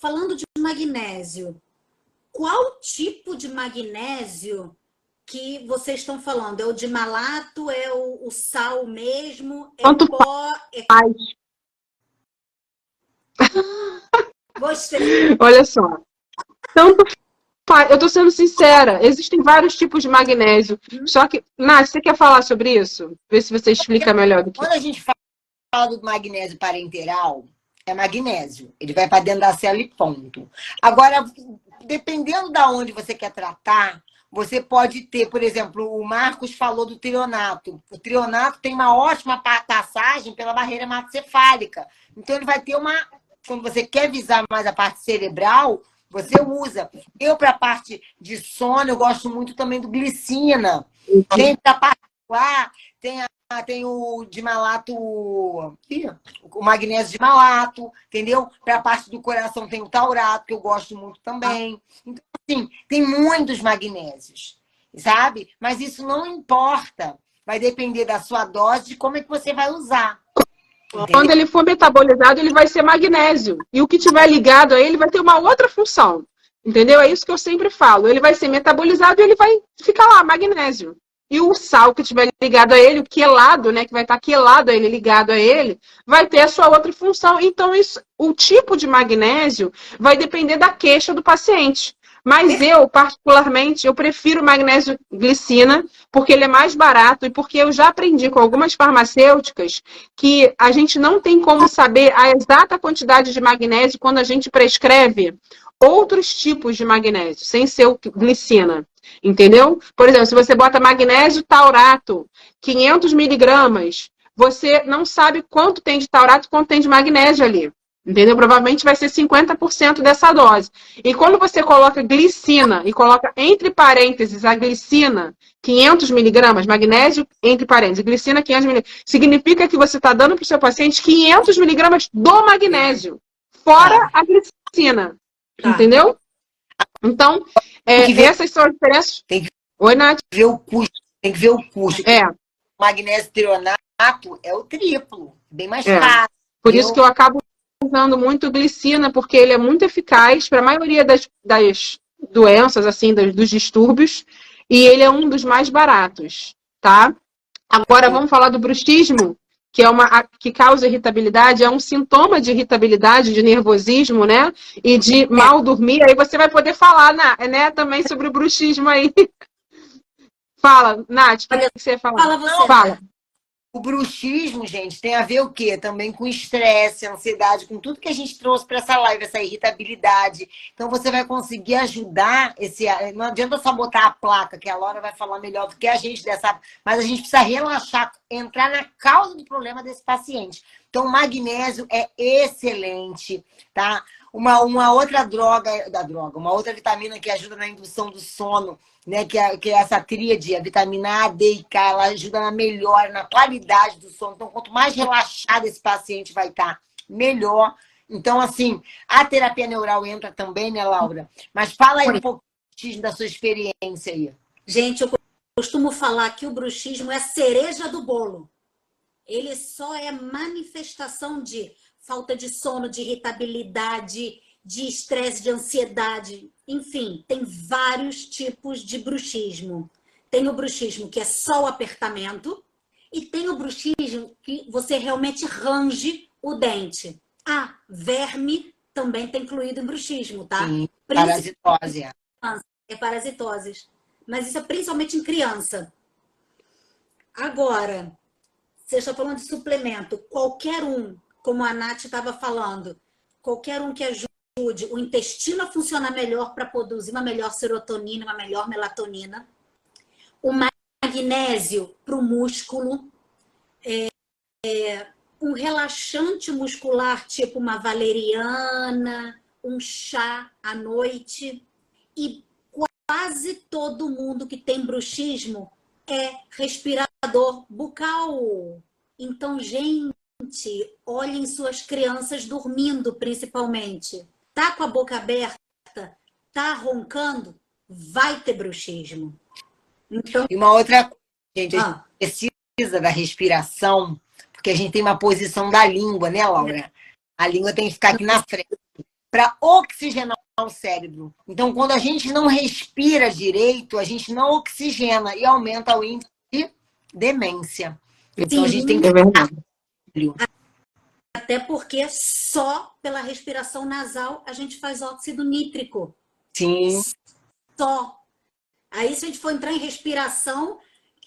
falando de magnésio, qual tipo de magnésio que vocês estão falando? É o de malato? É o sal mesmo? É Quanto pó? faz? Gostei. Olha só. Tanto faz. Eu tô sendo sincera. Existem vários tipos de magnésio. Só que, Nath, você quer falar sobre isso? Vê se você explica melhor do que. Quando a gente fala do magnésio parenteral, é magnésio. Ele vai para dentro da célula e ponto. Agora, dependendo da onde você quer tratar, você pode ter, por exemplo, o Marcos falou do trionato. O trionato tem uma ótima passagem pela barreira hematocefálica. Então, ele vai ter uma... Quando você quer visar mais a parte cerebral, você usa. Eu, para a parte de sono, eu gosto muito também do glicina. Tem para a parte lá, tem o de malato, o magnésio de malato, entendeu? Para a parte do coração tem o taurato, que eu gosto muito também. Então, assim, tem muitos magnésios, sabe? Mas isso não importa. Vai depender da sua dose, de como é que você vai usar. Entendeu? Quando ele for metabolizado, ele vai ser magnésio. E o que tiver ligado a ele vai ter uma outra função. Entendeu? É isso que eu sempre falo. Ele vai ser metabolizado e ele vai ficar lá, magnésio. E o sal que estiver ligado a ele, o quelado, né, que vai estar quelado a ele, ligado a ele, vai ter a sua outra função. Então, o tipo de magnésio vai depender da queixa do paciente. Mas eu, particularmente, eu prefiro o magnésio glicina, porque ele é mais barato e porque eu já aprendi com algumas farmacêuticas que a gente não tem como saber a exata quantidade de magnésio quando a gente prescreve outros tipos de magnésio, sem ser o glicina. Entendeu? Por exemplo, se você bota magnésio taurato, 500 miligramas, você não sabe quanto tem de taurato e quanto tem de magnésio ali. Entendeu? Provavelmente vai ser 50% dessa dose. E quando você coloca glicina e coloca entre parênteses a glicina, 500 miligramas, magnésio entre parênteses, glicina 500 miligramas, significa que você está dando para o seu paciente 500 miligramas do magnésio, fora a glicina. Entendeu? Então, essas são as diferenças. Oi, Nath. Ver o custo. Tem que ver o custo. O magnésio trionato é o triplo, bem mais caro. Por isso que eu acabo usando muito glicina, porque ele é muito eficaz para a maioria das doenças, assim, dos distúrbios, e ele é um dos mais baratos, tá? Agora vamos falar do bruxismo, que que causa irritabilidade, é um sintoma de irritabilidade, de nervosismo, né? E de mal dormir. Aí você vai poder falar, né, também sobre o bruxismo aí. Fala, Nath, o que você ia falar? Fala você. Fala. O bruxismo, gente, tem a ver o quê? Também com estresse, ansiedade, com tudo que a gente trouxe para essa live, essa irritabilidade. Então, você vai conseguir ajudar Não adianta só botar a placa, que a Laura vai falar melhor do que a gente dessa... Mas a gente precisa relaxar, entrar na causa do problema desse paciente. Então, o magnésio é excelente, tá? Uma outra uma outra vitamina que ajuda na indução do sono, né, que é essa tríade, a vitamina A, D e K, ela ajuda na melhora, na qualidade do sono. Então, quanto mais relaxado esse paciente vai estar, melhor. Então, assim, a terapia neural entra também, né, Laura? Mas fala aí um pouquinho da sua experiência aí. Gente, eu costumo falar que o bruxismo é a cereja do bolo. Ele só é manifestação de falta de sono, de irritabilidade, de estresse, de ansiedade. Enfim, tem vários tipos de bruxismo. Tem o bruxismo que é só o apertamento e tem o bruxismo que você realmente range o dente. Verme também está incluído em bruxismo, tá? Sim, parasitose. É parasitose. Mas isso é principalmente em criança. Agora, você está falando de suplemento. Qualquer um, como a Nath estava falando, qualquer um que ajude o intestino a funcionar melhor para produzir uma melhor serotonina, uma melhor melatonina. O magnésio para o músculo. Um relaxante muscular, tipo uma valeriana, um chá à noite. E quase todo mundo que tem bruxismo é respirador bucal. Então, gente, olhem suas crianças dormindo, principalmente. Tá com a boca aberta, tá roncando, vai ter bruxismo. Então... E uma outra coisa, gente, a gente precisa da respiração, porque a gente tem uma posição da língua, né, Laura? A língua tem que ficar aqui na frente. para oxigenar o cérebro. Então, quando a gente não respira direito, a gente não oxigena e aumenta o índice de demência. Então, a gente tem que É verdade. Até porque só pela respiração nasal a gente faz óxido nítrico. Sim. Só. Aí, se a gente for entrar em respiração...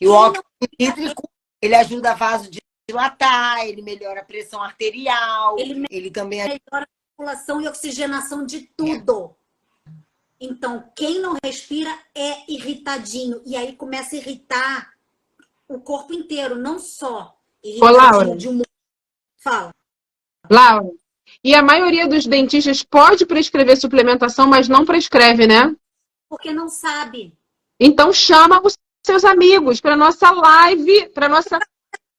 E o óxido nítrico, ele ajuda a vasodilatar, ele melhora a pressão arterial, ele também melhora a circulação e oxigenação de tudo. Então, quem não respira é irritadinho. E aí começa a irritar o corpo inteiro, não só Laura. de humor. Fala. Laura, e a maioria dos dentistas pode prescrever suplementação, mas não prescreve, né? Porque não sabe. Então chama os seus amigos para nossa live, para nossa...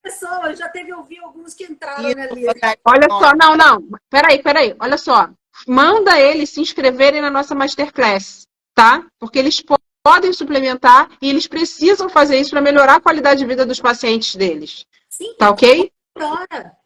Pessoas, já teve ouvir alguns que entraram ali. Olha só, não. Peraí. Olha só. Manda eles se inscreverem na nossa Masterclass, tá? Porque eles podem suplementar e eles precisam fazer isso para melhorar a qualidade de vida dos pacientes deles. Sim, tá ok? melhora.